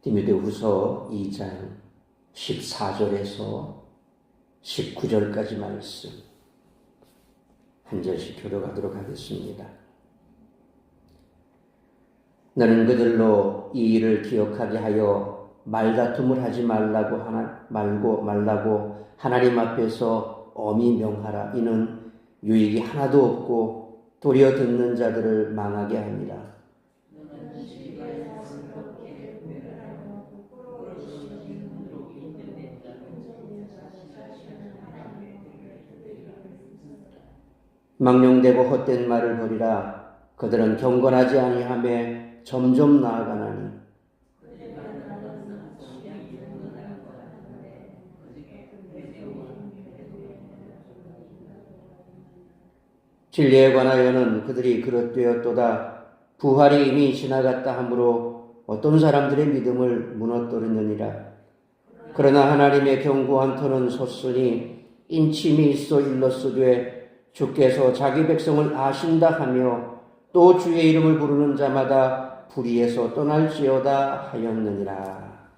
디모데후서 2장 14절에서 19절까지 말씀 한 절씩 교독하도록 하겠습니다. 너는 그들로 이 일을 기억하게 하여 말다툼을 하지 말라고 하나님 앞에서 엄히 명하라. 이는 유익이 하나도 없고 도리어 듣는 자들을 망하게 합니다. 망령되고 헛된 말을 버리라. 그들은 경건하지 아니하며 점점 나아가나니 진리에 관하여는 그들이 그릇되었도다. 부활이 이미 지나갔다 하므로 어떤 사람들의 믿음을 무너뜨리느니라. 그러나 하나님의 견고한 터는 섰으니 인침이 있어 일렀으되 주께서 자기 백성을 아신다 하며 또 주의 이름을 부르는 자마다 불의에서 떠날지어다 하였느니라.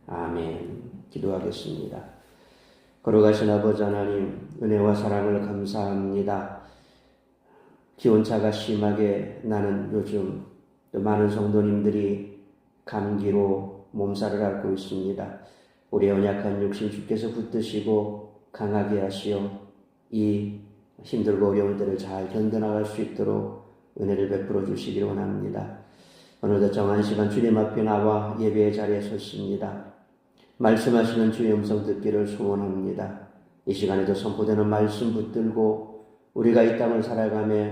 아멘. 기도하겠습니다. 걸어가신 아버지 하나님, 은혜와 사랑을 감사합니다. 기온차가 심하게 나는 요즘 또 많은 성도님들이 감기로 몸살을 앓고 있습니다. 우리의 연약한 육신 주께서 붙드시고 강하게 하시어 이 힘들고 어려운 때를 잘 견뎌나갈 수 있도록 은혜를 베풀어 주시기를 원합니다. 오늘도 정한 시간 주님 앞에 나와 예배의 자리에 섰습니다. 말씀하시는 주의 음성 듣기를 소원합니다. 이 시간에도 선포되는 말씀 붙들고 우리가 이 땅을 살아가며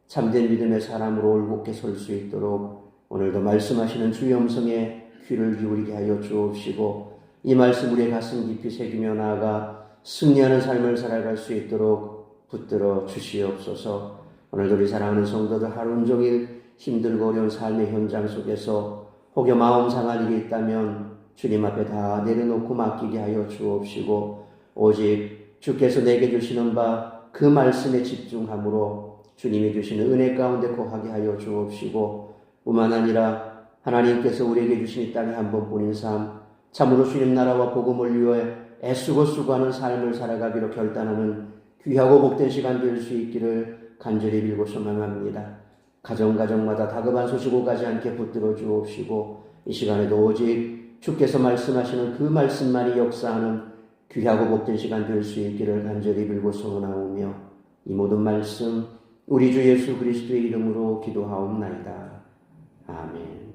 참된 믿음의 사람으로 올곧게 설 수 있도록 오늘도 말씀하시는 주의 음성에 귀를 기울이게 하여 주옵시고 이 말씀 우리의 가슴 깊이 새기며 나아가 승리하는 삶을 살아갈 수 있도록 붙들어 주시옵소서. 오늘도 우리 사랑하는 성도들 하루 종일 힘들고 어려운 삶의 현장 속에서 혹여 마음 상할 일이 있다면 주님 앞에 다 내려놓고 맡기게 하여 주옵시고 오직 주께서 내게 주시는 바 그 말씀에 집중함으로 주님이 주시는 은혜 가운데 거하게 하여 주옵시고 뿐만 아니라 하나님께서 우리에게 주신 이 땅에 한 번뿐인 삶 참으로 주님 나라와 복음을 위해 애쓰고 수고하는 삶을 살아가기로 결단하는 귀하고 복된 시간 될 수 있기를 간절히 빌고 소망합니다. 가정마다 다급한 소식 오가지 않게 붙들어 주옵시고 이 시간에도 오직 주께서 말씀하시는 그 말씀만이 역사하는 귀하고 복된 시간 될 수 있기를 간절히 빌고 소원하오며 이 모든 말씀 우리 주 예수 그리스도의 이름으로 기도하옵나이다. 아멘.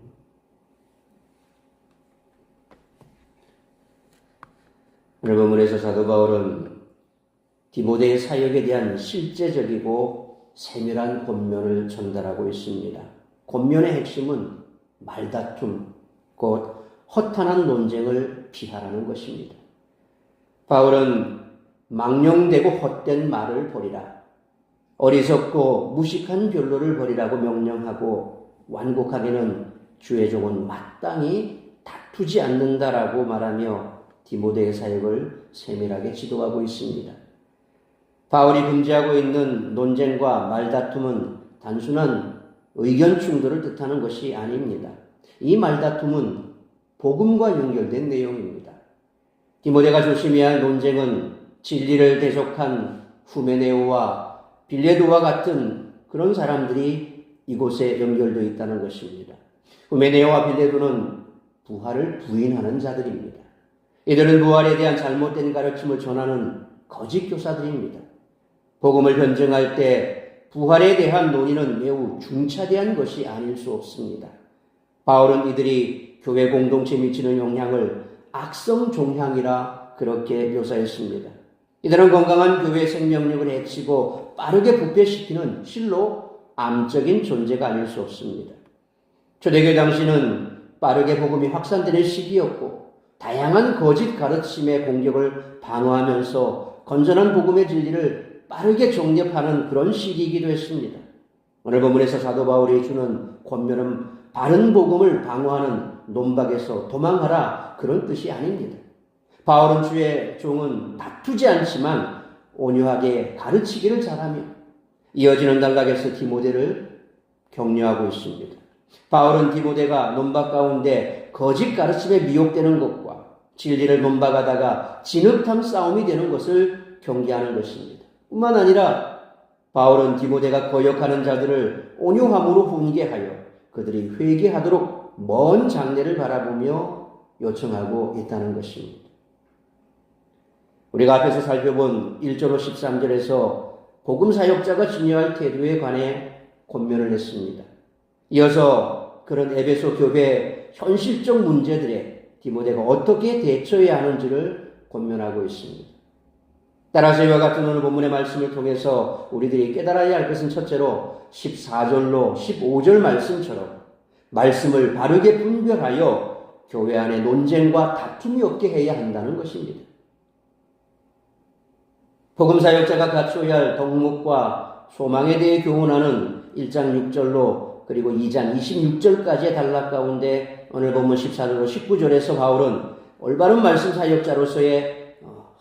오늘 본문에서 사도 바울은 디모데의 사역에 대한 실제적이고 세밀한 권면을 전달하고 있습니다. 권면의 핵심은 말다툼, 곧 허탄한 논쟁을 피하라는 것입니다. 바울은 망령되고 헛된 말을 버리라, 어리석고 무식한 변론을 버리라고 명령하고 완곡하게는 주의 종은 마땅히 다투지 않는다라고 말하며 디모데의 사역을 세밀하게 지도하고 있습니다. 바울이 금지하고 있는 논쟁과 말다툼은 단순한 의견 충돌을 뜻하는 것이 아닙니다. 이 말다툼은 복음과 연결된 내용입니다. 디모데가 조심해야 할 논쟁은 진리를 대적한 후메네오와 빌레도와 같은 그런 사람들이 이곳에 연결되어 있다는 것입니다. 후메네오와 빌레도는 부활을 부인하는 자들입니다. 이들은 부활에 대한 잘못된 가르침을 전하는 거짓 교사들입니다. 복음을 변증할 때 부활에 대한 논의는 매우 중차대한 것이 아닐 수 없습니다. 바울은 이들이 교회 공동체에 미치는 영향을 악성 종향이라 그렇게 묘사했습니다. 이들은 건강한 교회 생명력을 해치고 빠르게 부패시키는 실로 암적인 존재가 아닐 수 없습니다. 초대교회 당시는 빠르게 복음이 확산되는 시기였고 다양한 거짓 가르침의 공격을 방어하면서 건전한 복음의 진리를 빠르게 정립하는 그런 시기이기도 했습니다. 오늘 본문에서 사도 바울이 주는 권면은 바른 복음을 방어하는 논박에서 도망하라 그런 뜻이 아닙니다. 바울은 주의 종은 다투지 않지만 온유하게 가르치기를 잘하며 이어지는 단락에서 디모데를 격려하고 있습니다. 바울은 디모데가 논박 가운데 거짓 가르침에 미혹되는 것과 진리를 논박하다가 진흙탕 싸움이 되는 것을 경계하는 것입니다. 뿐만 아니라 바울은 디모데가 거역하는 자들을 온유함으로 훈계하여 그들이 회개하도록 먼 장래를 바라보며 요청하고 있다는 것입니다. 우리가 앞에서 살펴본 1절로 13절에서 복음 사역자가 지녀할 태도에 관해 권면을 했습니다. 이어서 그런 에베소 교회의 현실적 문제들에 디모데가 어떻게 대처해야 하는지를 권면하고 있습니다. 따라서 이와 같은 오늘 본문의 말씀을 통해서 우리들이 깨달아야 할 것은 첫째로 14절로 15절 말씀처럼 말씀을 바르게 분별하여 교회 안에 논쟁과 다툼이 없게 해야 한다는 것입니다. 복음 사역자가 갖추어야 할 덕목과 소망에 대해 교훈하는 1장 6절로 그리고 2장 26절까지의 단락 가운데 오늘 본문 14절로 19절에서 바울은 올바른 말씀 사역자로서의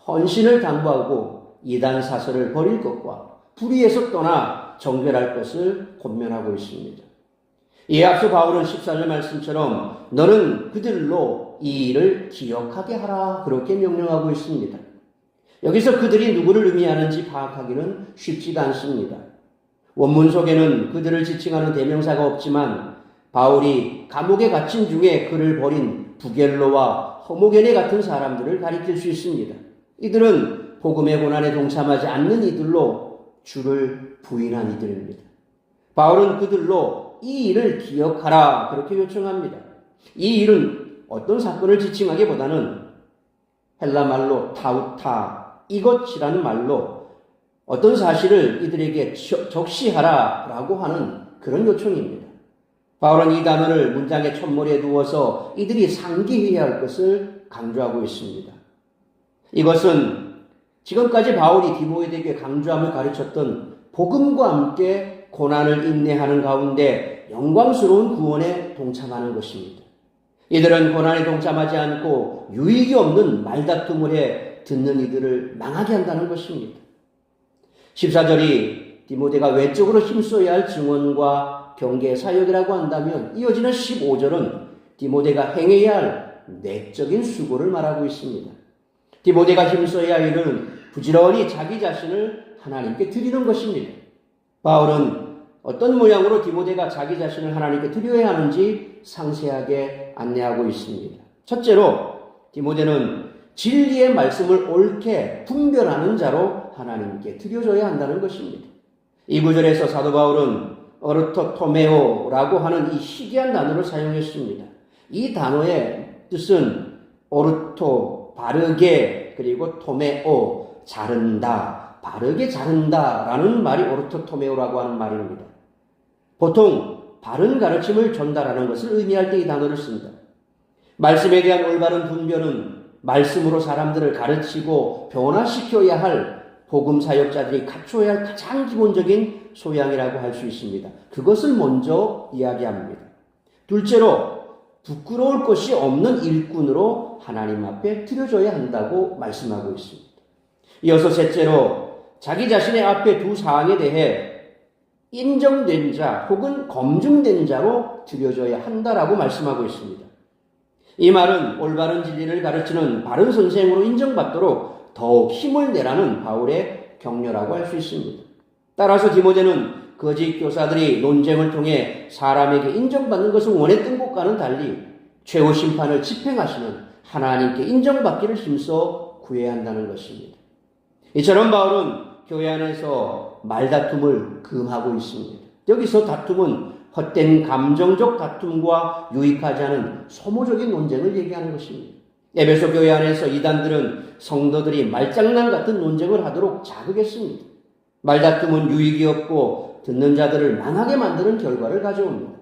헌신을 당부하고 이단 사설을 버릴 것과 불의에서 떠나 정결할 것을 권면하고 있습니다. 이에 앞서 바울은 14절 말씀처럼 너는 그들로 이 일을 기억하게 하라 그렇게 명령하고 있습니다. 여기서 그들이 누구를 의미하는지 파악하기는 쉽지가 않습니다. 원문 속에는 그들을 지칭하는 대명사가 없지만 바울이 감옥에 갇힌 중에 그를 버린 부겔로와 허모게네 같은 사람들을 가리킬 수 있습니다. 이들은 복음의 고난에 동참하지 않는 이들로 주를 부인한 이들입니다. 바울은 그들로 이 일을 기억하라 그렇게 요청합니다. 이 일은 어떤 사건을 지칭하기보다는 헬라 말로 타우타 이것이라는 말로 어떤 사실을 이들에게 적시하라라고 하는 그런 요청입니다. 바울은 이 단어를 문장의 첫머리에 두어서 이들이 상기해야 할 것을 강조하고 있습니다. 이것은 지금까지 바울이 디모데에게 강조함을 가르쳤던 복음과 함께 고난을 인내하는 가운데 영광스러운 구원에 동참하는 것입니다. 이들은 고난에 동참하지 않고 유익이 없는 말다툼을 해 듣는 이들을 망하게 한다는 것입니다. 14절이 디모데가 외적으로 힘써야 할 증언과 경계 사역이라고 한다면 이어지는 15절은 디모데가 행해야 할 내적인 수고를 말하고 있습니다. 디모데가 힘써야 할 일은 부지런히 자기 자신을 하나님께 드리는 것입니다. 바울은 어떤 모양으로 디모데가 자기 자신을 하나님께 드려야 하는지 상세하게 안내하고 있습니다. 첫째로 디모데는 진리의 말씀을 옳게 분별하는 자로 하나님께 드려줘야 한다는 것입니다. 이 구절에서 사도 바울은 오르토토메오라고 하는 이 희귀한 단어를 사용했습니다. 이 단어의 뜻은 오르토, 바르게, 그리고 토메오, 자른다, 바르게 자른다라는 말이 오르토토메오라고 하는 말입니다. 보통 바른 가르침을 전달하는 것을 의미할 때 이 단어를 씁니다. 말씀에 대한 올바른 분별은 말씀으로 사람들을 가르치고 변화시켜야 할 복음 사역자들이 갖춰야 할 가장 기본적인 소양이라고 할 수 있습니다. 그것을 먼저 이야기합니다. 둘째로 부끄러울 것이 없는 일꾼으로 하나님 앞에 드려져야 한다고 말씀하고 있습니다. 이어서 셋째로 자기 자신의 앞에 두 사항에 대해 인정된 자 혹은 검증된 자로 드려져야 한다라고 말씀하고 있습니다. 이 말은 올바른 진리를 가르치는 바른 선생으로 인정받도록 더욱 힘을 내라는 바울의 격려라고 할 수 있습니다. 따라서 디모데는 거짓 교사들이 논쟁을 통해 사람에게 인정받는 것을 원했던 것과는 달리 최후 심판을 집행하시는 하나님께 인정받기를 힘써 구해야 한다는 것입니다. 이처럼 바울은 교회 안에서 말다툼을 금하고 있습니다. 여기서 다툼은 헛된 감정적 다툼과 유익하지 않은 소모적인 논쟁을 얘기하는 것입니다. 에베소 교회 안에서 이단들은 성도들이 말장난 같은 논쟁을 하도록 자극했습니다. 말다툼은 유익이 없고 듣는 자들을 망하게 만드는 결과를 가져옵니다.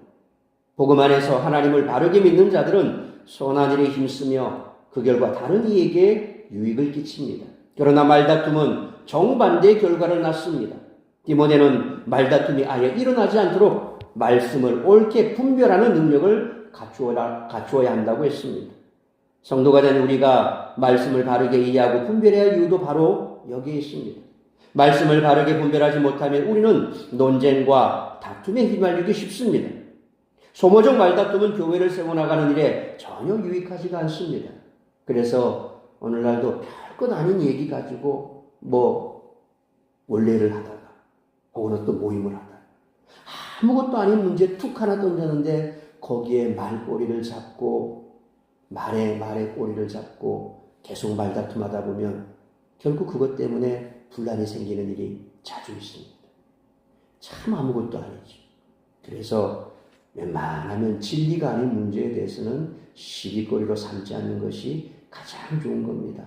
복음 안에서 하나님을 바르게 믿는 자들은 선한 일에 힘쓰며 그 결과 다른 이에게 유익을 끼칩니다. 그러나 말다툼은 정반대의 결과를 낳습니다. 디모데는 말다툼이 아예 일어나지 않도록 말씀을 옳게 분별하는 능력을 갖추어야 한다고 했습니다. 성도가 된 우리가 말씀을 바르게 이해하고 분별해야 할 이유도 바로 여기에 있습니다. 말씀을 바르게 분별하지 못하면 우리는 논쟁과 다툼에 휘말리기 쉽습니다. 소모적 말다툼은 교회를 세워나가는 일에 전혀 유익하지가 않습니다. 그래서 오늘날도 별것 아닌 얘기 가지고 원래를 하다가 혹은 어떤 모임을 하다가 아무것도 아닌 문제 툭 하나 던졌는데 거기에 말꼬리를 잡고 말에 꼬리를 잡고 계속 말다툼하다 보면 결국 그것 때문에 분란이 생기는 일이 자주 있습니다. 참 아무것도 아니죠. 그래서 웬만하면 진리가 아닌 문제에 대해서는 시비거리로 삼지 않는 것이 가장 좋은 겁니다.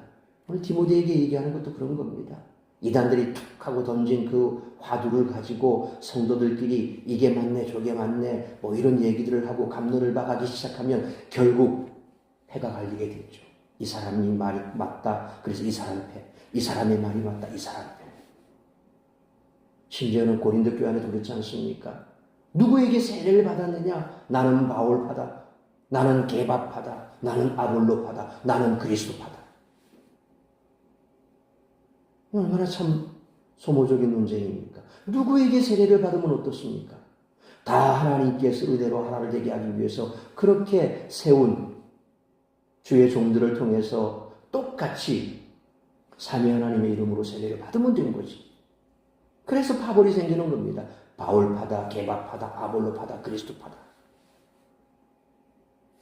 오늘 디모데에게 얘기하는 것도 그런 겁니다. 이단들이 툭 하고 던진 그 화두를 가지고 성도들끼리 이게 맞네 저게 맞네 이런 얘기들을 하고 갑론을 박아기 시작하면 결국 패가 갈리게 되죠. 이 사람이 말이 맞다. 그래서 이 사람 패. 이 사람의 말이 맞다. 이 사람 패. 심지어는 고린도 교회 안에도 그렇지 않습니까? 누구에게 세례를 받았느냐? 나는 바울파다. 나는 게바파다. 나는 아볼로파다. 나는 그리스도파다. 얼마나 참 소모적인 논쟁입니까? 누구에게 세례를 받으면 어떻습니까? 다 하나님께서 의대로 하나를 되게 하기 위해서 그렇게 세운 주의 종들을 통해서 똑같이 삼위 하나님의 이름으로 세례를 받으면 된 거지. 그래서 파벌이 생기는 겁니다. 바울파다, 게바파다, 아볼로파다, 그리스도파다.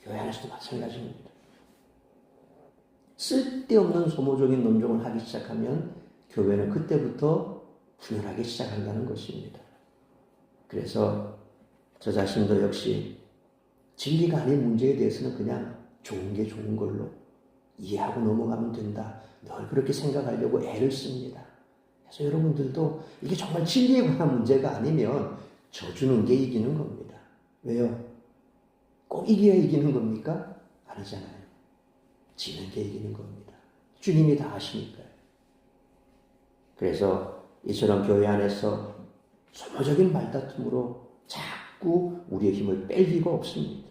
교회 안에서도 마찬가지입니다. 쓸데없는 소모적인 논쟁을 하기 시작하면 교회는 그때부터 분열하기 시작한다는 것입니다. 그래서 저 자신도 역시 진리가 아닌 문제에 대해서는 그냥 좋은 게 좋은 걸로 이해하고 넘어가면 된다. 늘 그렇게 생각하려고 애를 씁니다. 그래서 여러분들도 이게 정말 진리에 관한 문제가 아니면 져주는 게 이기는 겁니다. 왜요? 꼭 이겨야 이기는 겁니까? 아니잖아요. 지는 게 이기는 겁니다. 주님이 다 아시니까요. 그래서 이처럼 교회 안에서 소모적인 말다툼으로 자꾸 우리의 힘을 뺄 리가 없습니다.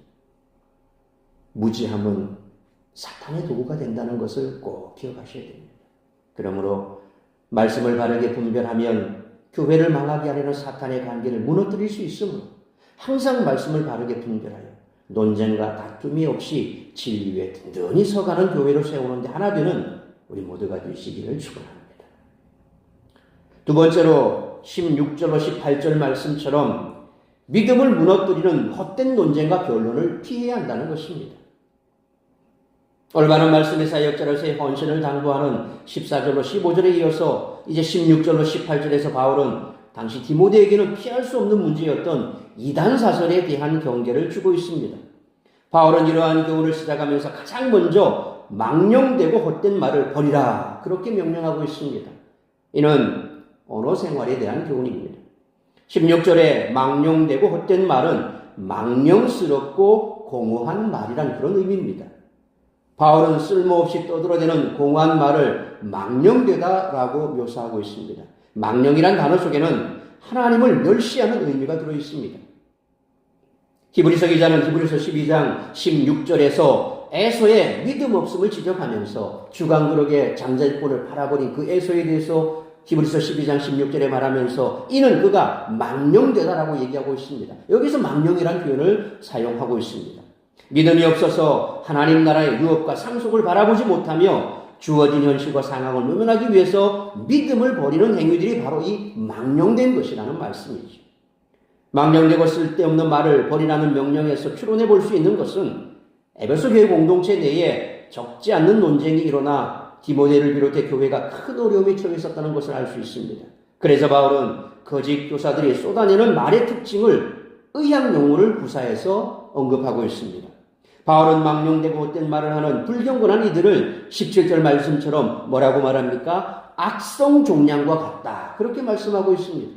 무지함은 사탄의 도구가 된다는 것을 꼭 기억하셔야 됩니다. 그러므로 말씀을 바르게 분별하면 교회를 망하게 하려는 사탄의 관계를 무너뜨릴 수 있으므로 항상 말씀을 바르게 분별하여 논쟁과 다툼이 없이 진리 위에 든든히 서가는 교회로 세우는데 하나 되는 우리 모두가 되시기를 축원합니다. 두 번째로 16절로 18절 말씀처럼 믿음을 무너뜨리는 헛된 논쟁과 변론을 피해야 한다는 것입니다. 올바른 말씀의 사역자로서의 헌신을 당부하는 14절로 15절에 이어서 이제 16절로 18절에서 바울은 당시 디모데에게는 피할 수 없는 문제였던 이단 사설에 대한 경계를 주고 있습니다. 바울은 이러한 교훈을 시작하면서 가장 먼저 망령되고 헛된 말을 버리라 그렇게 명령하고 있습니다. 이는 언어 생활에 대한 교훈입니다. 16절에 망령되고 헛된 말은 망령스럽고 공허한 말이란 그런 의미입니다. 바울은 쓸모없이 떠들어대는 공허한 말을 망령되다라고 묘사하고 있습니다. 망령이란 단어 속에는 하나님을 멸시하는 의미가 들어있습니다. 히브리서 기자는 히브리서 12장 16절에서 에서의 믿음 없음을 지적하면서 주간그룹의 잠잘꾼을 팔아버린 그 에서에 대해서 히브리서 12장 16절에 말하면서 이는 그가 망령되다라고 얘기하고 있습니다. 여기서 망령이라는 표현을 사용하고 있습니다. 믿음이 없어서 하나님 나라의 유업과 상속을 바라보지 못하며 주어진 현실과 상황을 외면하기 위해서 믿음을 버리는 행위들이 바로 이 망령된 것이라는 말씀이죠. 망령되고 쓸데없는 말을 버리라는 명령에서 추론해 볼 수 있는 것은 에베소 교회 공동체 내에 적지 않는 논쟁이 일어나 디모데를 비롯해 교회가 큰 어려움에 처해 있었다는 것을 알 수 있습니다. 그래서 바울은 거짓 교사들이 쏟아내는 말의 특징을 의학 용어를 구사해서 언급하고 있습니다. 바울은 망령되고 헛된 말을 하는 불경건한 이들을 17절 말씀처럼 뭐라고 말합니까? 악성 종량과 같다. 그렇게 말씀하고 있습니다.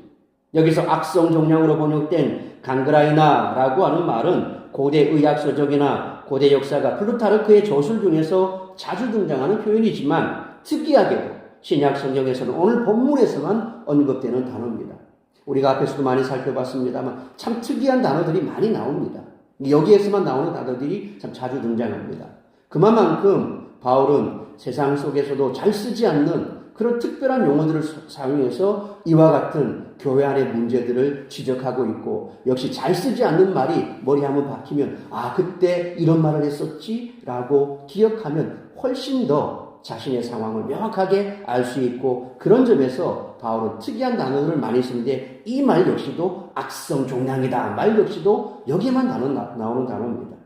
여기서 악성 종량으로 번역된 강그라이나라고 하는 말은 고대 의학서적이나 고대 역사가 플루타르크의 저술 중에서 자주 등장하는 표현이지만 특이하게도 신약 성경에서는 오늘 본문에서만 언급되는 단어입니다. 우리가 앞에서도 많이 살펴봤습니다만 참 특이한 단어들이 많이 나옵니다. 여기에서만 나오는 단어들이 참 자주 등장합니다. 그만큼 바울은 세상 속에서도 잘 쓰지 않는 그런 특별한 용어들을 사용해서 이와 같은 교회 안의 문제들을 지적하고 있고, 역시 잘 쓰지 않는 말이 머리에 한번 박히면 그때 이런 말을 했었지 라고 기억하면 훨씬 더 자신의 상황을 명확하게 알 수 있고, 그런 점에서 바울은 특이한 단어들을 많이 쓰는데 이 말 역시도 악성 종량이다 말 역시도 여기에만 나오는 단어입니다.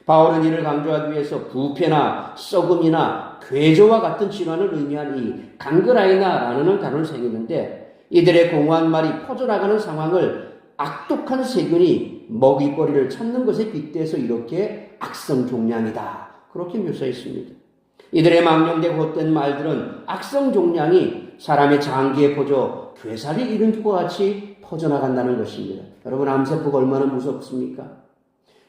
바울은 이를 강조하기 위해서 부패나 썩음이나 괴조와 같은 질환을 의미한 이 강그라이나라는 단어를 새기는데, 이들의 공허한 말이 퍼져나가는 상황을 악독한 세균이 먹이거리를 찾는 것에 빗대서 이렇게 악성 종량이다 그렇게 묘사했습니다. 이들의 망령되고 헛된 말들은 악성 종량이 사람의 장기에 퍼져 괴사를 이룬 것과 같이 퍼져나간다는 것입니다. 여러분, 암세포가 얼마나 무섭습니까?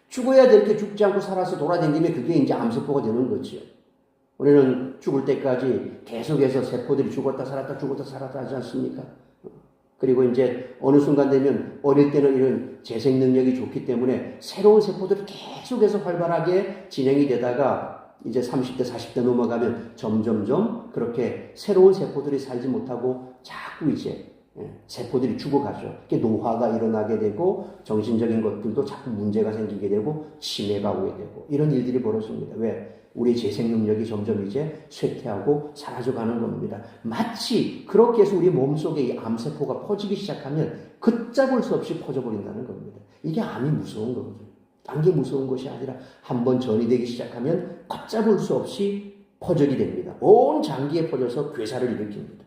죽어야 될 게 죽지 않고 살아서 돌아다니면 그게 이제 암세포가 되는 거죠. 우리는 죽을 때까지 계속해서 세포들이 죽었다 살았다 하지 않습니까? 그리고 이제 어느 순간 되면 어릴 때는 이런 재생 능력이 좋기 때문에 새로운 세포들이 계속해서 활발하게 진행이 되다가 이제 30대, 40대 넘어가면 점점점 그렇게 새로운 세포들이 살지 못하고 자꾸 이제 세포들이 죽어가죠. 노화가 일어나게 되고 정신적인 것들도 자꾸 문제가 생기게 되고 치매가 오게 되고 이런 일들이 벌어집니다. 왜? 우리 재생 능력이 점점 이제 쇠퇴하고 사라져가는 겁니다. 마치 그렇게 해서 우리 몸속에 이 암세포가 퍼지기 시작하면 걷잡을 수 없이 퍼져버린다는 겁니다. 이게 암이 무서운 거거든요. 딴 게 무서운 것이 아니라 한번 전이 되기 시작하면 걷잡을 수 없이 퍼져게 됩니다. 온 장기에 퍼져서 괴사를 일으킵니다.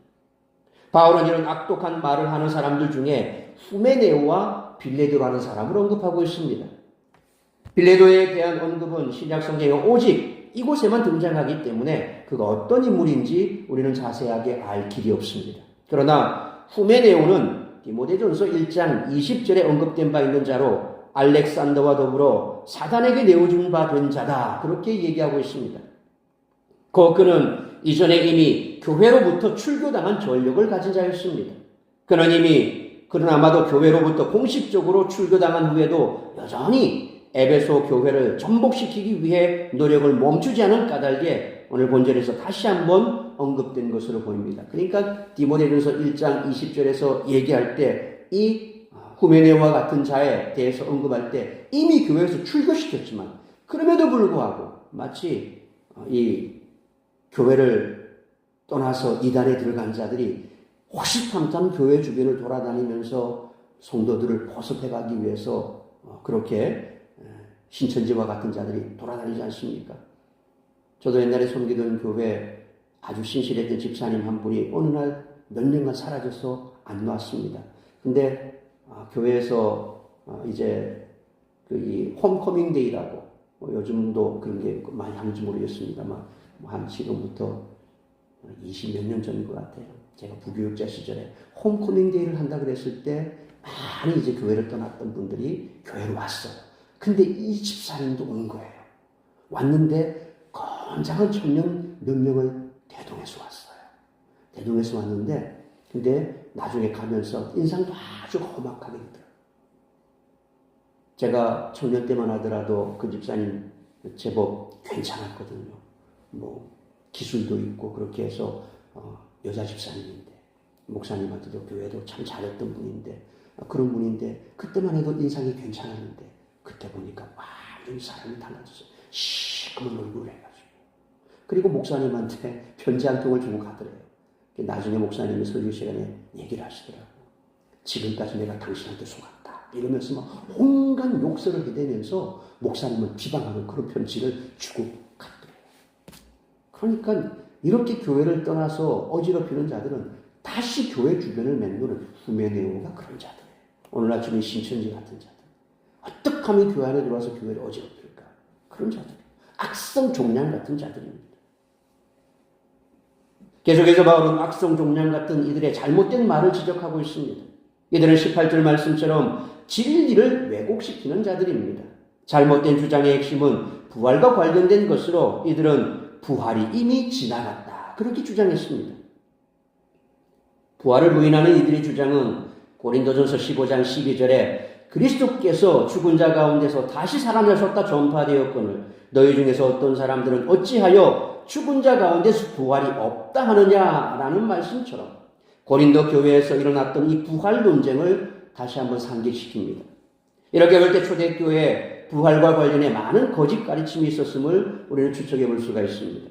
바울은 이런 악독한 말을 하는 사람들 중에 후메네오와 빌레도라는 사람을 언급하고 있습니다. 빌레도에 대한 언급은 신약 성경에 오직 이곳에만 등장하기 때문에 그가 어떤 인물인지 우리는 자세하게 알 길이 없습니다. 그러나 후메네오는 디모데전서 1장 20절에 언급된 바 있는 자로 알렉산더와 더불어 사단에게 내어준 바 된 자다 그렇게 얘기하고 있습니다. 그는 이전에 이미 교회로부터 출교당한 전력을 가진 자였습니다. 그는 아마도 교회로부터 공식적으로 출교당한 후에도 여전히 에베소 교회를 전복시키기 위해 노력을 멈추지 않은 까닭에 오늘 본절에서 다시 한번 언급된 것으로 보입니다. 그러니까 디모데전서 1장 20절에서 얘기할 때 이 후메네오와 같은 자에 대해서 언급할 때 이미 교회에서 출교시켰지만 그럼에도 불구하고 마치 이 교회를 떠나서 이단에 들어간 자들이 호시탐탐 교회 주변을 돌아다니면서 성도들을 포섭해가기 위해서 그렇게 신천지와 같은 자들이 돌아다니지 않습니까? 저도 옛날에 섬기던 교회 아주 신실했던 집사님 한 분이 어느 날 몇 년간 사라져서 안 나왔습니다. 근데 교회에서 이제 이 홈커밍 데이라고 요즘도 그런 게 많이 하는지 모르겠습니다만 한 지금부터 20몇 년 전인 것 같아요. 제가 부교육자 시절에 홈커밍 데이를 한다 그랬을 때 많이 이제 교회를 떠났던 분들이 교회로 왔어요. 근데 이 집사님도 온 거예요. 왔는데 건장한 청년 몇 명을 대동해서 왔어요. 대동해서 왔는데 근데 나중에 가면서 인상도 아주 험악하게 되더라고요. 제가 청년 때만 하더라도 그 집사님 제법 괜찮았거든요. 기술도 있고 그렇게 해서 여자 집사님인데 목사님한테도 교회도 참 잘했던 분인데 그런 분인데 그때만 해도 인상이 괜찮았는데 그때 보니까 완전히 사람이 달라졌어요. 시커먼 얼굴을 해가지고. 그리고 목사님한테 편지 한 통을 주고 가더래요. 나중에 목사님이 설교 시간에 얘기를 하시더라고요. 지금까지 내가 당신한테 속았다. 이러면서 막 온갖 욕설을 해대면서 목사님을 비방하는 그런 편지를 주고 갔더래요. 그러니까 이렇게 교회를 떠나서 어지럽히는 자들은 다시 교회 주변을 맴도는 후메네오가 그런 자들이에요. 오늘 아침에 신천지 같은 자들. 어떻게 하면 교회 안에 들어와서 교회를 어지럽힐까? 그런 자들. 악성 종량 같은 자들입니다. 계속해서 바울은 악성 종량 같은 이들의 잘못된 말을 지적하고 있습니다. 이들은 18절 말씀처럼 진리를 왜곡시키는 자들입니다. 잘못된 주장의 핵심은 부활과 관련된 것으로 이들은 부활이 이미 지나갔다. 그렇게 주장했습니다. 부활을 부인하는 이들의 주장은 고린도전서 15장 12절에 그리스도께서 죽은 자 가운데서 다시 살아나셨다 전파되었거늘 너희 중에서 어떤 사람들은 어찌하여 죽은 자 가운데서 부활이 없다 하느냐라는 말씀처럼 고린도 교회에서 일어났던 이 부활 논쟁을 다시 한번 상기시킵니다. 이렇게 볼 때 초대교회에 부활과 관련해 많은 거짓 가르침이 있었음을 우리는 추측해 볼 수가 있습니다.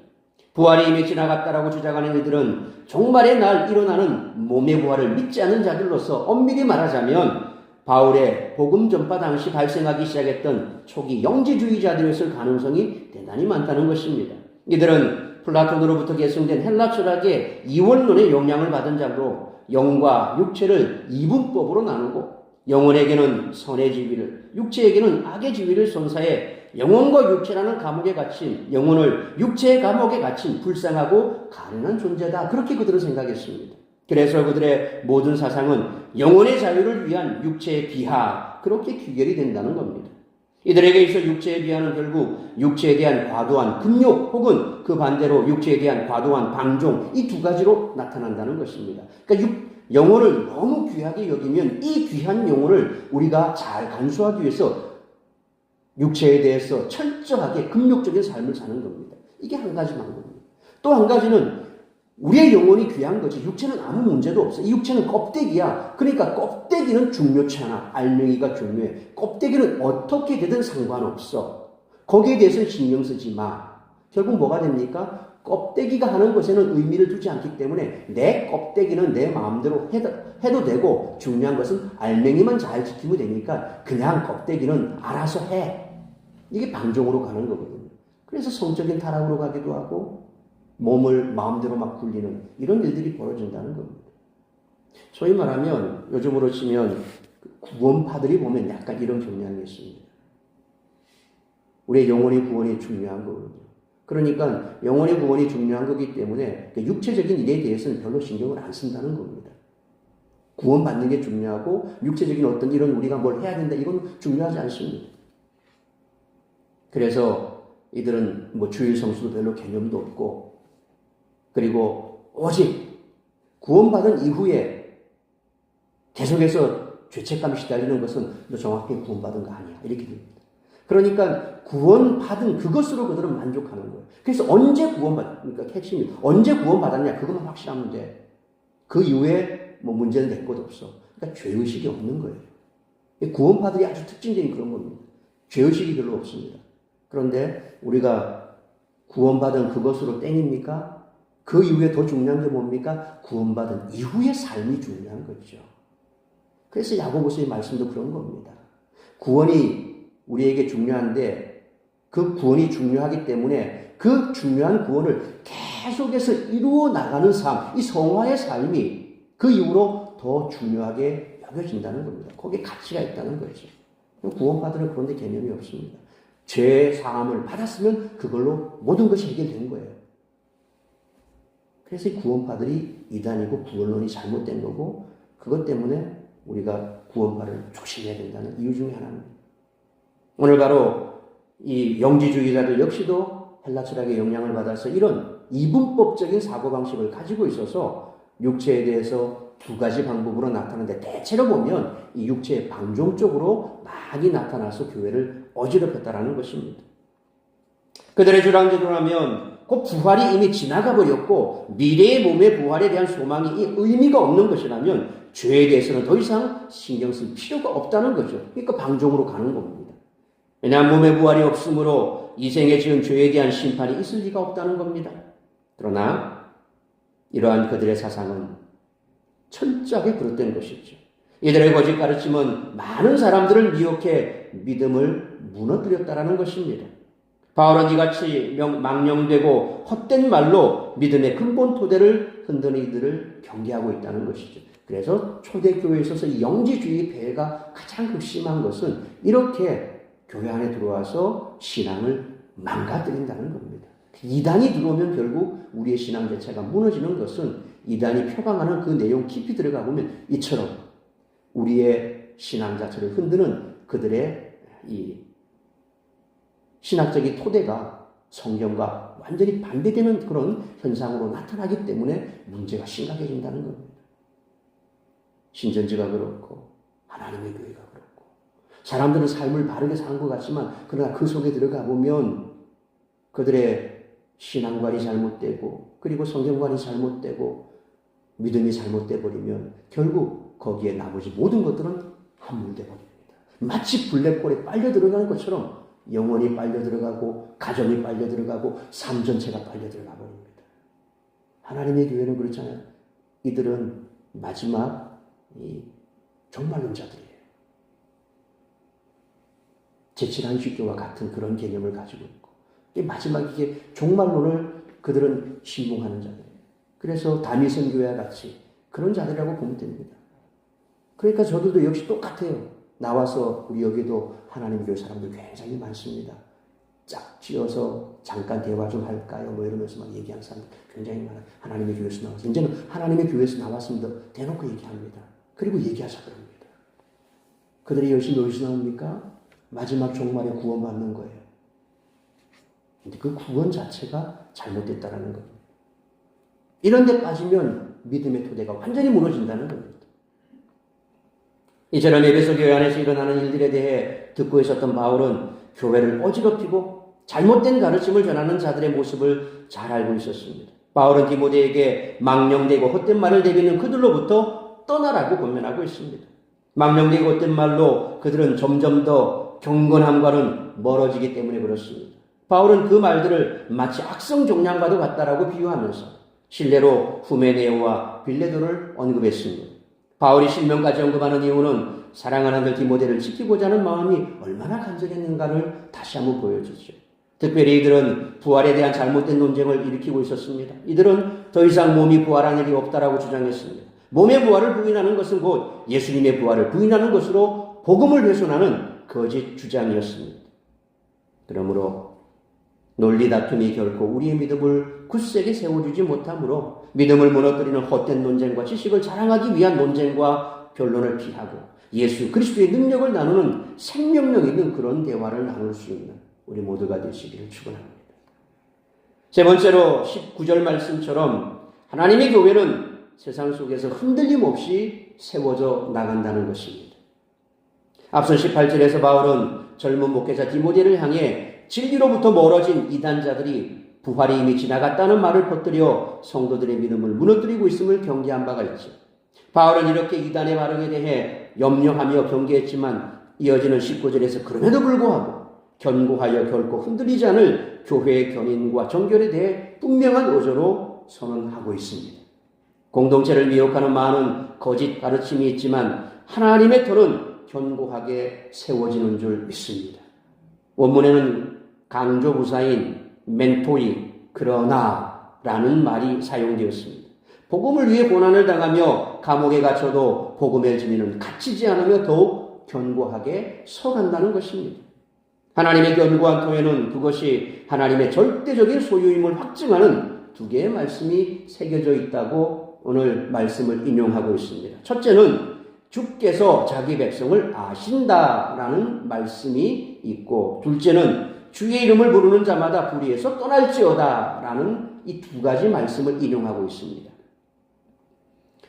부활이 이미 지나갔다라고 주장하는 이들은 종말의 날 일어나는 몸의 부활을 믿지 않는 자들로서 엄밀히 말하자면 바울의 복음 전파 당시 발생하기 시작했던 초기 영지주의자들이었을 가능성이 대단히 많다는 것입니다. 이들은 플라톤으로부터 계승된 헬라 철학의 이원론의 영향을 받은 자로 영과 육체를 이분법으로 나누고 영혼에게는 선의 지위를, 육체에게는 악의 지위를 선사해 영혼과 육체라는 감옥에 갇힌, 영혼을 육체의 감옥에 갇힌 불쌍하고 가련한 존재다. 그렇게 그들은 생각했습니다. 그래서 그들의 모든 사상은 영혼의 자유를 위한 육체의 비하, 그렇게 귀결이 된다는 겁니다. 이들에게 있어 육체의 비하는 결국 육체에 대한 과도한 금욕 혹은 그 반대로 육체에 대한 과도한 방종, 이 두 가지로 나타난다는 것입니다. 그러니까 영혼을 너무 귀하게 여기면 이 귀한 영혼을 우리가 잘 간수하기 위해서 육체에 대해서 철저하게 금욕적인 삶을 사는 겁니다. 이게 한 가지 방법입니다. 또 한 가지는 우리의 영혼이 귀한 거지 육체는 아무 문제도 없어. 이 육체는 껍데기야. 그러니까 껍데기는 중요치 않아. 알맹이가 중요해. 껍데기는 어떻게 되든 상관없어. 거기에 대해서는 신경 쓰지 마. 결국 뭐가 됩니까? 껍데기가 하는 것에는 의미를 두지 않기 때문에 내 껍데기는 내 마음대로 해도 되고 중요한 것은 알맹이만 잘 지키면 되니까 그냥 껍데기는 알아서 해. 이게 방종으로 가는 거거든요. 그래서 성적인 타락으로 가기도 하고 몸을 마음대로 막 굴리는 이런 일들이 벌어진다는 겁니다. 소위 말하면 요즘으로 치면 구원파들이 보면 약간 이런 경향이 있습니다. 우리의 영혼의 구원이 중요한 거거든요. 그러니까 영혼의 구원이 중요한 거기 때문에 육체적인 일에 대해서는 별로 신경을 안 쓴다는 겁니다. 구원받는 게 중요하고 육체적인 어떤 이런 우리가 뭘 해야 된다 이건 중요하지 않습니다. 그래서 이들은 뭐 주일 성수도 별로 개념도 없고 그리고 오직 구원받은 이후에 계속해서 죄책감이 시달리는 것은 너 정확히 구원받은 거 아니야. 이렇게 됩니다. 그러니까 구원받은 그것으로 그들은 만족하는 거예요. 그래서 언제 그러니까 핵심이 언제 구원받았냐 그것만 확실하면 돼. 그 이후에 뭐 문제는 될 것도 없어. 그러니까 죄의식이 없는 거예요. 구원파들이 아주 특징적인 그런 겁니다. 죄의식이 별로 없습니다. 그런데 우리가 구원받은 그것으로 땡입니까? 그 이후에 더 중요한 게 뭡니까? 구원받은 이후의 삶이 중요한 거죠. 그래서 야고보서의 말씀도 그런 겁니다. 구원이 우리에게 중요한데 그 구원이 중요하기 때문에 그 중요한 구원을 계속해서 이루어 나가는 삶, 이 성화의 삶이 그 이후로 더 중요하게 여겨진다는 겁니다. 거기에 가치가 있다는 거죠. 구원받으는 그런 데 개념이 없습니다. 죄 사함을 받았으면 그걸로 모든 것이 해결된 거예요. 그래서 이 구원파들이 이단이고 구원론이 잘못된 거고 그것 때문에 우리가 구원파를 조심해야 된다는 이유 중에 하나입니다. 오늘 바로 이 영지주의자들 역시도 헬라 철학의 영향을 받아서 이런 이분법적인 사고방식을 가지고 있어서 육체에 대해서 두 가지 방법으로 나타나는데 대체로 보면 이 육체의 방종 쪽으로 많이 나타나서 교회를 어지럽혔다라는 것입니다. 그들의 주장대로 하면 그 부활이 이미 지나가 버렸고 미래의 몸의 부활에 대한 소망이 의미가 없는 것이라면 죄에 대해서는 더 이상 신경 쓸 필요가 없다는 거죠. 그러니까 방종으로 가는 겁니다. 왜냐하면 몸의 부활이 없으므로 이생에 지은 죄에 대한 심판이 있을 리가 없다는 겁니다. 그러나 이러한 그들의 사상은 철저하게 그릇된 것이죠. 이들의 거짓 가르침은 많은 사람들을 미혹해 믿음을 무너뜨렸다는 것입니다. 바울은 이같이 망령되고 헛된 말로 믿음의 근본 토대를 흔드는 이들을 경계하고 있다는 것이죠. 그래서 초대교회에 있어서 이 영지주의 폐해가 가장 극심한 것은 이렇게 교회 안에 들어와서 신앙을 망가뜨린다는 겁니다. 이단이 들어오면 결국 우리의 신앙 자체가 무너지는 것은 이단이 표방하는 그 내용 깊이 들어가 보면 이처럼 우리의 신앙 자체를 흔드는 그들의 이 신학적인 토대가 성경과 완전히 반대되는 그런 현상으로 나타나기 때문에 문제가 심각해진다는 겁니다. 신천지가 그렇고 하나님의 교회가 그렇고 사람들은 삶을 바르게 사는 것 같지만 그러나 그 속에 들어가 보면 그들의 신앙관이 잘못되고 그리고 성경관이 잘못되고 믿음이 잘못돼 버리면 결국 거기에 나머지 모든 것들은 함몰돼 버립니다. 마치 블랙홀에 빨려 들어가는 것처럼 영혼이 빨려 들어가고 가정이 빨려 들어가고 삶 전체가 빨려 들어가 버립니다. 하나님의 교회는 그렇잖아요. 이들은 마지막 종말론자들이에요. 제칠한 휘교와 같은 그런 개념을 가지고 있고 마지막 이게 종말론을 그들은 신봉하는 자들이에요. 그래서 다미선 교회와 같이 그런 자들이라고 보면 됩니다. 그러니까 저들도 역시 똑같아요. 나와서 우리 여기도 하나님 교회 사람들 굉장히 많습니다. 짝 지어서 잠깐 대화 좀 할까요? 뭐 이러면서 막 얘기하는 사람들 굉장히 많아요. 하나님의 교회에서 나와서 이제는 하나님의 교회에서 나왔습니다. 대놓고 얘기합니다. 그리고 얘기하자 그럽니다. 그들이 열심히 어디서 나옵니까? 마지막 종말에 구원받는 거예요. 근데 그 구원 자체가 잘못됐다라는 겁니다. 이런 데 빠지면 믿음의 토대가 완전히 무너진다는 겁니다. 이처럼 에베소 교회 안에서 일어나는 일들에 대해 듣고 있었던 바울은 교회를 어지럽히고 잘못된 가르침을 전하는 자들의 모습을 잘 알고 있었습니다. 바울은 디모데에게 망령되고 헛된 말을 내비는 그들로부터 떠나라고 권면하고 있습니다. 망령되고 헛된 말로 그들은 점점 더 경건함과는 멀어지기 때문에 그렇습니다. 바울은 그 말들을 마치 악성 종량과도 같다라고 비유하면서 실례로 후메네오와 빌레도를 언급했습니다. 바울이 실명까지 언급하는 이유는 사랑하는 아들 디모데를 지키고자 하는 마음이 얼마나 간절했는가를 다시 한번 보여주죠. 특별히 이들은 부활에 대한 잘못된 논쟁을 일으키고 있었습니다. 이들은 더 이상 몸이 부활한 일이 없다라고 주장했습니다. 몸의 부활을 부인하는 것은 곧 예수님의 부활을 부인하는 것으로 복음을 훼손하는 거짓 주장이었습니다. 그러므로 논리 다툼이 결코 우리의 믿음을 굳세게 세워주지 못하므로 믿음을 무너뜨리는 헛된 논쟁과 지식을 자랑하기 위한 논쟁과 변론을 피하고 예수 그리스도의 능력을 나누는 생명력 있는 그런 대화를 나눌 수 있는 우리 모두가 되시기를 축원합니다. 세 번째로 19절 말씀처럼 하나님의 교회는 세상 속에서 흔들림 없이 세워져 나간다는 것입니다. 앞선 18절에서 바울은 젊은 목회자 디모데를 향해 진리로부터 멀어진 이단자들이 부활이 이미 지나갔다는 말을 퍼뜨려 성도들의 믿음을 무너뜨리고 있음을 경계한 바가 있죠. 바울은 이렇게 이단의 발언에 대해 염려하며 경계했지만 이어지는 19절에서 그럼에도 불구하고 견고하여 결코 흔들리지 않을 교회의 견인과 정결에 대해 분명한 어조로 선언하고 있습니다. 공동체를 미혹하는 많은 거짓 가르침이 있지만 하나님의 터는 견고하게 세워지는 줄 믿습니다. 원문에는 강조부사인 멘토리 그러나 라는 말이 사용되었습니다. 복음을 위해 고난을 당하며 감옥에 갇혀도 복음의 진리는 갇히지 않으며 더욱 견고하게 서간다는 것입니다. 하나님의 견고한 토에는 그것이 하나님의 절대적인 소유임을 확증하는 두 개의 말씀이 새겨져 있다고 오늘 말씀을 인용하고 있습니다. 첫째는 주께서 자기 백성을 아신다라는 말씀이 있고 둘째는 주의 이름을 부르는 자마다 불의에서 떠날지어다라는 이 두 가지 말씀을 인용하고 있습니다.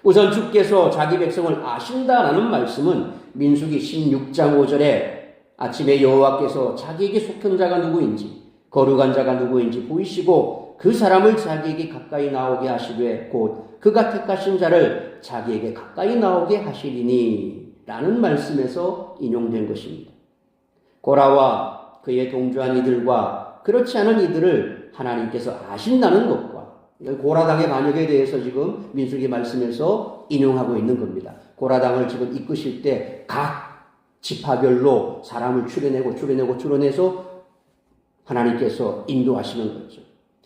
우선 주께서 자기 백성을 아신다라는 말씀은 민수기 16장 5절에 아침에 여호와께서 자기에게 속한 자가 누구인지 거룩한 자가 누구인지 보이시고 그 사람을 자기에게 가까이 나오게 하시되 곧 그가 택하신 자를 자기에게 가까이 나오게 하시리니 라는 말씀에서 인용된 것입니다. 고라와 그의 동조한 이들과 그렇지 않은 이들을 하나님께서 아신다는 것과 고라당의 반역에 대해서 지금 민수기 말씀에서 인용하고 있는 겁니다. 고라당을 지금 이끄실 때 각 지파별로 사람을 추려내서 하나님께서 인도하시는 거죠.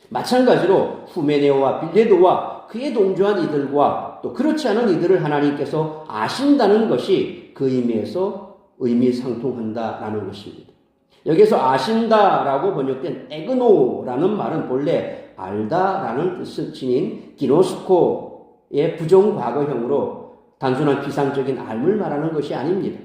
마찬가지로 후메네오와 빌레도와 그의 동조한 이들과 또 그렇지 않은 이들을 하나님께서 아신다는 것이 그 의미에서 의미상통한다라는 것입니다. 여기서 아신다라고 번역된 에그노라는 말은 본래 알다라는 뜻을 지닌 기노스코의 부정과거형으로 단순한 피상적인 알을 말하는 것이 아닙니다.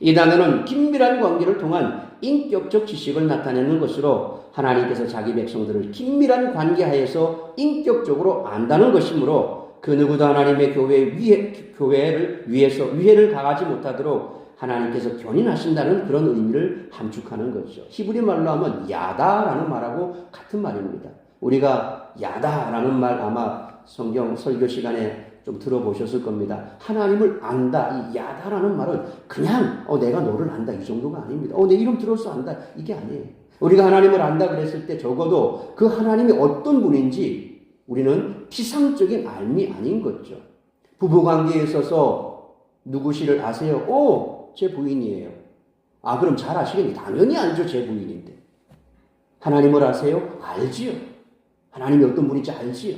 이 단어는 긴밀한 관계를 통한 인격적 지식을 나타내는 것으로 하나님께서 자기 백성들을 긴밀한 관계 하에서 인격적으로 안다는 것이므로 그 누구도 하나님의 교회를 위해서 위해를 가하지 못하도록 하나님께서 견인하신다는 그런 의미를 함축하는 거죠. 히브리 말로 하면 야다라는 말하고 같은 말입니다. 우리가 야다라는 말 아마 성경 설교 시간에 좀 들어보셨을 겁니다. 하나님을 안다. 이 야다라는 말은 그냥 내가 너를 안다 이 정도가 아닙니다. 내 이름 들어서 안다 이게 아니에요. 우리가 하나님을 안다 그랬을 때 적어도 그 하나님이 어떤 분인지 우리는 피상적인 알미 아닌 거죠. 부부관계에 있어서 누구시를 아세요? 제 부인이에요. 그럼 잘 아시겠니? 당연히 알죠. 제 부인인데. 하나님을 아세요? 알지요. 하나님이 어떤 분인지 알지요.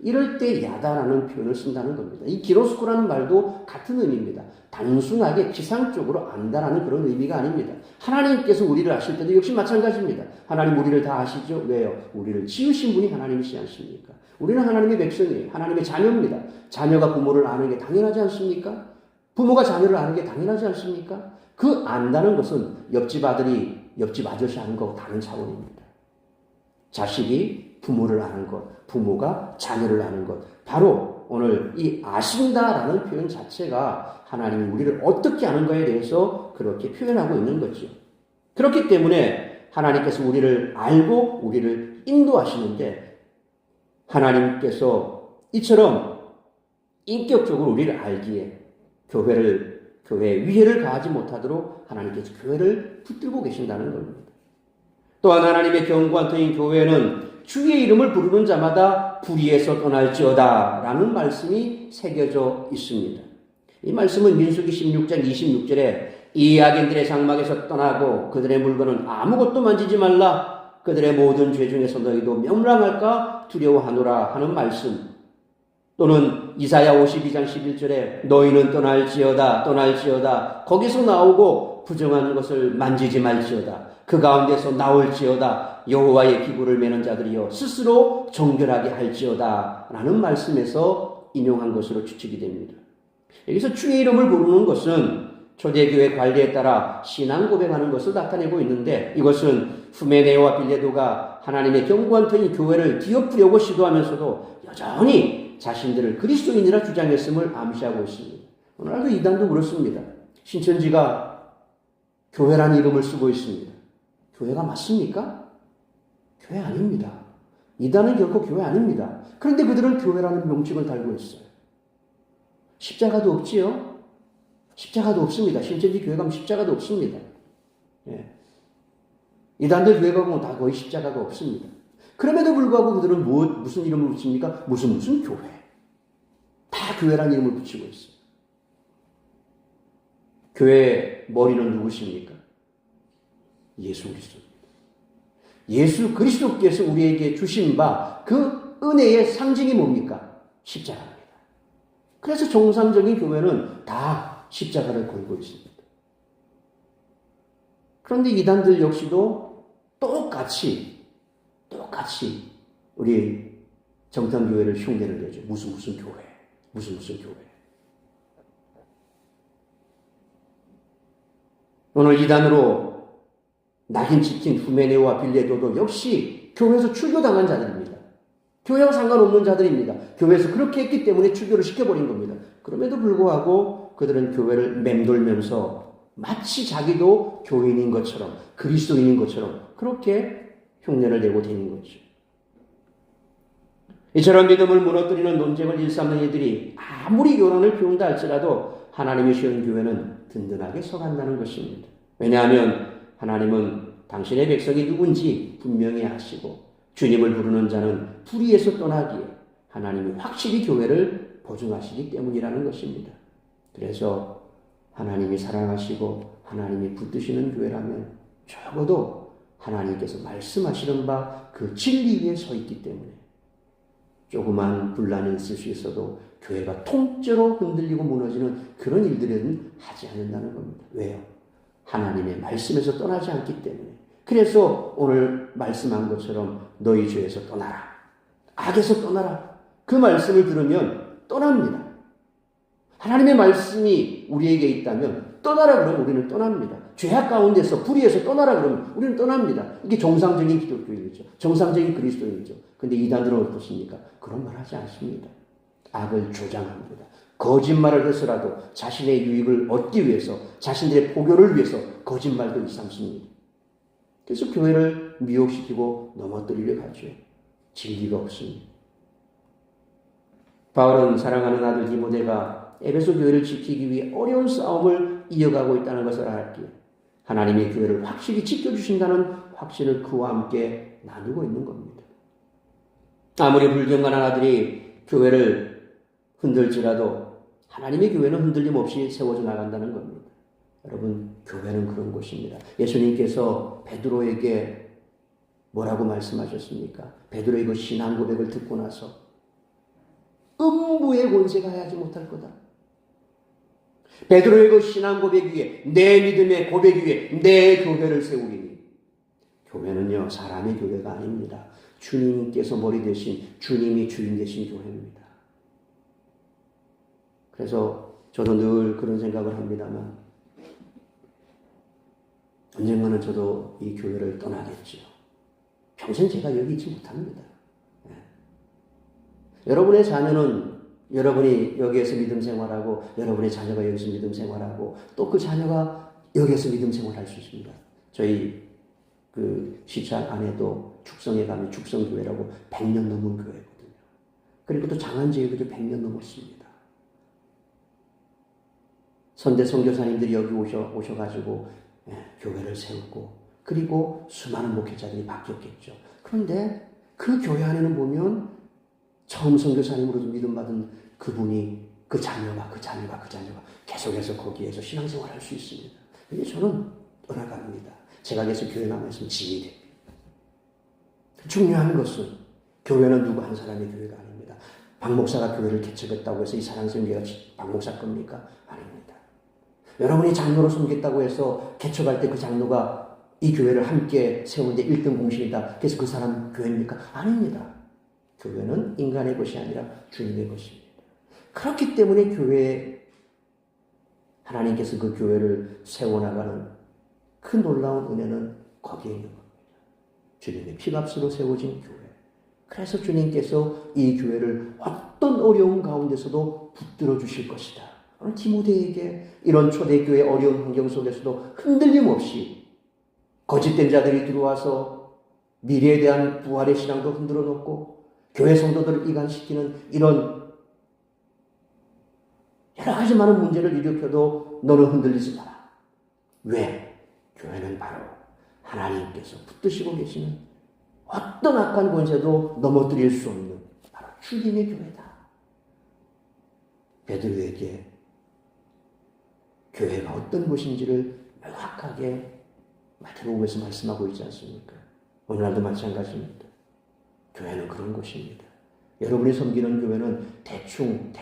이럴 때 야다라는 표현을 쓴다는 겁니다. 이 기로스코라는 말도 같은 의미입니다. 단순하게 피상적으로 안다라는 그런 의미가 아닙니다. 하나님께서 우리를 아실 때도 역시 마찬가지입니다. 하나님 우리를 다 아시죠? 왜요? 우리를 지으신 분이 하나님이시지 않습니까? 우리는 하나님의 백성이에요. 하나님의 자녀입니다. 자녀가 부모를 아는 게 당연하지 않습니까? 부모가 자녀를 아는 게 당연하지 않습니까? 그 안다는 것은 옆집 아들이 옆집 아저씨 아는 거하고 다른 차원입니다. 자식이 부모를 아는 것, 부모가 자녀를 아는 것. 바로 오늘 이 아신다라는 표현 자체가 하나님이 우리를 어떻게 아는 거에 대해서 그렇게 표현하고 있는 거죠. 그렇기 때문에 하나님께서 우리를 알고 우리를 인도하시는데 하나님께서 이처럼 인격적으로 우리를 알기에 교회 위해를 가하지 못하도록 하나님께서 교회를 붙들고 계신다는 겁니다. 또한 하나님의 견고한 터인 교회는 주의 이름을 부르는 자마다 불의에서 떠날지어다 라는 말씀이 새겨져 있습니다. 이 말씀은 민수기 16장 26절에 이 악인들의 장막에서 떠나고 그들의 물건은 아무것도 만지지 말라. 그들의 모든 죄 중에서 너희도 멸망할까 두려워하노라 하는 말씀. 또는 이사야 52장 11절에 너희는 떠날지어다 거기서 나오고 부정한 것을 만지지 말지어다. 그 가운데서 나올지어다. 여호와의 기구를 매는 자들이여 스스로 정결하게 할지어다 라는 말씀에서 인용한 것으로 추측이 됩니다. 여기서 주의 이름을 부르는 것은 초대교회 관리에 따라 신앙 고백하는 것을 나타내고 있는데 이것은 후메네오와 빌레도가 하나님의 견고한 터인 교회를 뒤엎으려고 시도하면서도 여전히 자신들을 그리스도인이라 주장했음을 암시하고 있습니다. 오늘날도 이단도 그렇습니다. 신천지가 교회라는 이름을 쓰고 있습니다. 교회가 맞습니까? 교회 아닙니다. 이단은 결코 교회 아닙니다. 그런데 그들은 교회라는 명칭을 달고 있어요. 십자가도 없지요? 십자가도 없습니다. 신천지 교회 가면 십자가도 없습니다. 예. 이단들 교회 가면 다 거의 십자가가 없습니다. 그럼에도 불구하고 그들은 무슨 이름을 붙입니까? 무슨 교회. 다 교회라는 이름을 붙이고 있어요. 교회의 머리는 누구십니까? 예수 그리스도입니다. 예수 그리스도께서 우리에게 주신 바 그 은혜의 상징이 뭡니까? 십자가입니다. 그래서 정상적인 교회는 다 십자가를 걸고 있습니다. 그런데 이단들 역시도 똑같이 우리 정탐교회를 흉내를 내죠. 무슨 교회. 오늘 이단으로 낙인 찍힌 후메네오와 빌레도도 역시 교회에서 출교당한 자들입니다. 교회와 상관없는 자들입니다. 교회에서 그렇게 했기 때문에 출교를 시켜버린 겁니다. 그럼에도 불구하고 그들은 교회를 맴돌면서 마치 자기도 교인인 것처럼 그리스도인인 것처럼 그렇게 흉내를 내고 다니는 거죠. 이처럼 믿음을 무너뜨리는 논쟁을 일삼는 이들이 아무리 교론을 피운다 할지라도 하나님의 시온 교회는 든든하게 서간다는 것입니다. 왜냐하면 하나님은 당신의 백성이 누군지 분명히 아시고 주님을 부르는 자는 불의에서 떠나기에 하나님이 확실히 교회를 보증하시기 때문이라는 것입니다. 그래서 하나님이 사랑하시고 하나님이 붙드시는 교회라면 적어도 하나님께서 말씀하시는 바 그 진리 위에 서 있기 때문에 조그만 분란이 있을 수 있어도 교회가 통째로 흔들리고 무너지는 그런 일들은 하지 않는다는 겁니다. 왜요? 하나님의 말씀에서 떠나지 않기 때문에. 그래서 오늘 말씀한 것처럼 너희 죄에서 떠나라. 악에서 떠나라. 그 말씀을 들으면 떠납니다. 하나님의 말씀이 우리에게 있다면 떠나라 그러면 우리는 떠납니다. 죄악 가운데서 불의에서 떠나라 그러면 우리는 떠납니다. 이게 정상적인 기독교인이죠. 정상적인 그리스도인이죠. 근데 이단들은 어떻습니까? 그런 말 하지 않습니다. 악을 조장합니다. 거짓말을 해서라도 자신의 유익을 얻기 위해서, 자신들의 포교를 위해서 거짓말도 일삼습니다. 그래서 교회를 미혹시키고 넘어뜨리려 하죠. 진리가 없습니다. 바울은 사랑하는 아들 디모데가 에베소 교회를 지키기 위해 어려운 싸움을 이어가고 있다는 것을 알았기에 하나님의 교회를 확실히 지켜주신다는 확신을 그와 함께 나누고 있는 겁니다. 아무리 불경건한 아들이 교회를 흔들지라도 하나님의 교회는 흔들림 없이 세워져 나간다는 겁니다. 여러분, 교회는 그런 곳입니다. 예수님께서 베드로에게 뭐라고 말씀하셨습니까? 베드로의 그 신앙 고백을 듣고 나서 음부의 권세가 하지 못할 거다. 베드로의 그 신앙 고백 위에, 내 믿음의 고백 위에 내 교회를 세우리니. 교회는요, 사람의 교회가 아닙니다. 주님께서 머리 대신, 주님이 주인 되신 교회입니다. 그래서 저도 늘 그런 생각을 합니다만 언젠가는 저도 이 교회를 떠나겠죠. 평생 제가 여기 있지 못합니다. 네. 여러분의 자녀는 여러분이 여기에서 믿음 생활하고, 여러분의 자녀가 여기서 믿음 생활하고, 또 그 자녀가 여기에서 믿음 생활할 수 있습니다. 저희 그 시차 안에도 축성에 가면 축성교회라고 100년 넘은 교회거든요. 그리고 또 장안지회도 100년 넘었습니다. 선대 선교사님들이 여기 오셔가지고 교회를 세우고, 그리고 수많은 목회자들이 바뀌었겠죠. 그런데 그 교회 안에는 보면 처음 선교사님으로도 믿음받은 그분이, 그 자녀가 계속해서 거기에서 신앙생활을 할 수 있습니다. 근데 저는 떠나갑니다. 제가 계속 교회 남아있으면 짐이 됩니다. 중요한 것은 교회는 누구 한 사람의 교회가 아닙니다. 박 목사가 교회를 개척했다고 해서 이 사랑성교회가 박 목사 겁니까? 아닙니다. 여러분이 장로로 섬겼다고 해서 개척할 때 그 장로가 이 교회를 함께 세우는데 1등 공신이다, 그래서 그 사람 교회입니까? 아닙니다. 교회는 인간의 것이 아니라 주님의 것입니다. 그렇기 때문에 하나님께서 그 교회를 세워나가는 그 놀라운 은혜는 거기에 있는 겁니다. 주님의 피값으로 세워진 교회. 그래서 주님께서 이 교회를 어떤 어려운 가운데서도 붙들어 주실 것이다. 오늘 디모데에게 이런 초대교회 어려운 환경 속에서도 흔들림 없이 거짓된 자들이 들어와서 미래에 대한 부활의 신앙도 흔들어 놓고 교회 성도들을 이간시키는 이런 여러 가지 많은 문제를 일으켜도 너는 흔들리지 마라. 왜? 교회는 바로 하나님께서 붙드시고 계시는 어떤 악한 권세도 넘어뜨릴 수 없는 바로 주님의 교회다. 베드로에게 교회가 어떤 곳인지를 명확하게 마태복음에서 말씀하고 있지 않습니까? 오늘날도 마찬가지입니다. 교회는 그런 곳입니다. 여러분이 섬기는 교회는 대충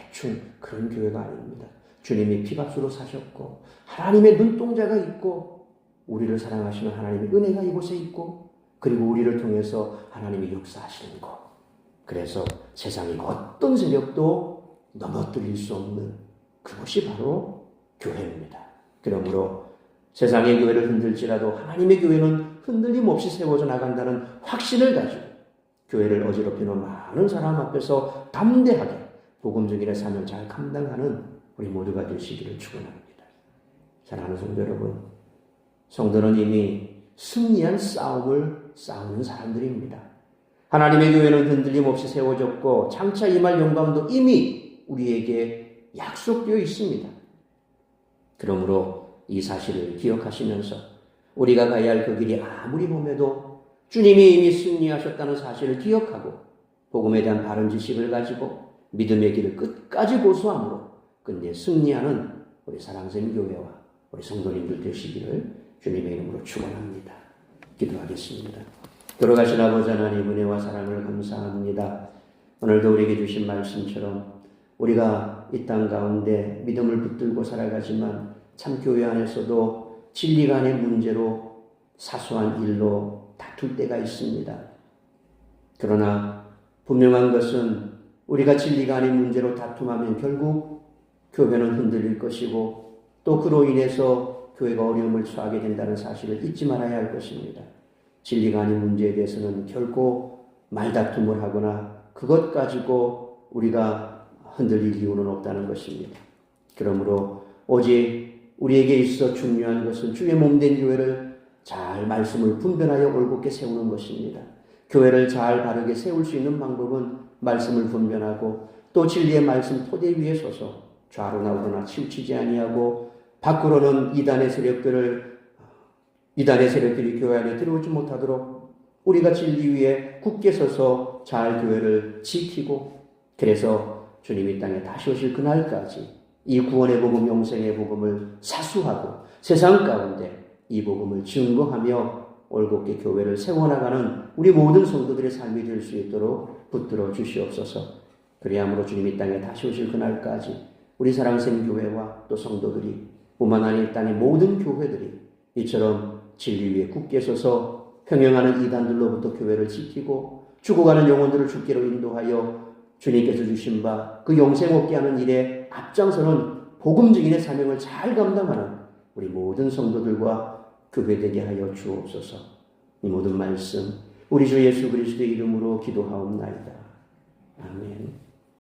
그런 교회가 아닙니다. 주님이 피값으로 사셨고 하나님의 눈동자가 있고 우리를 사랑하시는 하나님의 은혜가 이곳에 있고, 그리고 우리를 통해서 하나님이 역사하시는 것. 그래서 세상의 어떤 세력도 넘어뜨릴 수 없는 그것이 바로 교회입니다. 그러므로 세상의 교회를 흔들지라도 하나님의 교회는 흔들림 없이 세워져 나간다는 확신을 가지고 교회를 어지럽히는 많은 사람 앞에서 담대하게 복음 증인의 삶을 잘 감당하는 우리 모두가 되시기를 축원합니다. 사랑하는 성도 여러분, 성도는 이미 승리한 싸움을 싸우는 사람들입니다. 하나님의 교회는 흔들림 없이 세워졌고 장차 임할 영광도 이미 우리에게 약속되어 있습니다. 그러므로 이 사실을 기억하시면서 우리가 가야 할 그 길이 아무리 봄에도 주님이 이미 승리하셨다는 사실을 기억하고 복음에 대한 바른 지식을 가지고 믿음의 길을 끝까지 고수함으로 끝내 승리하는 우리 사랑샘 교회와 우리 성도님들 되시기를 주님의 이름으로 축원합니다. 기도하겠습니다. 돌아가신 아버지 하나님 은혜와 사랑을 감사합니다. 오늘도 우리에게 주신 말씀처럼 우리가 이 땅 가운데 믿음을 붙들고 살아가지만 참 교회 안에서도 진리 간의 문제로 사소한 일로 다툴 때가 있습니다. 그러나 분명한 것은 우리가 진리 간의 문제로 다툼하면 결국 교회는 흔들릴 것이고 또 그로 인해서 교회가 어려움을 처하게 된다는 사실을 잊지 말아야 할 것입니다. 진리가 아닌 문제에 대해서는 결코 말다툼을 하거나 그것 가지고 우리가 흔들릴 이유는 없다는 것입니다. 그러므로 오직 우리에게 있어 중요한 것은 주의 몸된 교회를 잘 말씀을 분별하여 올곧게 세우는 것입니다. 교회를 잘 바르게 세울 수 있는 방법은 말씀을 분별하고 또 진리의 말씀 토대 위에 서서 좌로나 우로나 치우치지 아니하고 밖으로는 이단의 세력들이 교회 안에 들어오지 못하도록 우리가 진리 위에 굳게 서서 잘 교회를 지키고, 그래서 주님이 땅에 다시 오실 그날까지 이 구원의 복음, 영생의 복음을 사수하고 세상 가운데 이 복음을 증거하며 올곧게 교회를 세워나가는 우리 모든 성도들의 삶이 될 수 있도록 붙들어 주시옵소서. 그리함으로 주님이 땅에 다시 오실 그날까지 우리 사랑생 교회와 또 성도들이 뿐만 아니라 땅의 모든 교회들이 이처럼 진리 위에 굳게 서서 평행하는 이단들로부터 교회를 지키고 죽어가는 영혼들을 주께로 인도하여 주님께서 주신 바 그 영생 얻게 하는 일에 앞장서는 복음 증인의 사명을 잘 감당하는 우리 모든 성도들과 교회 되게 하여 주옵소서. 이 모든 말씀 우리 주 예수 그리스도의 이름으로 기도하옵나이다. 아멘.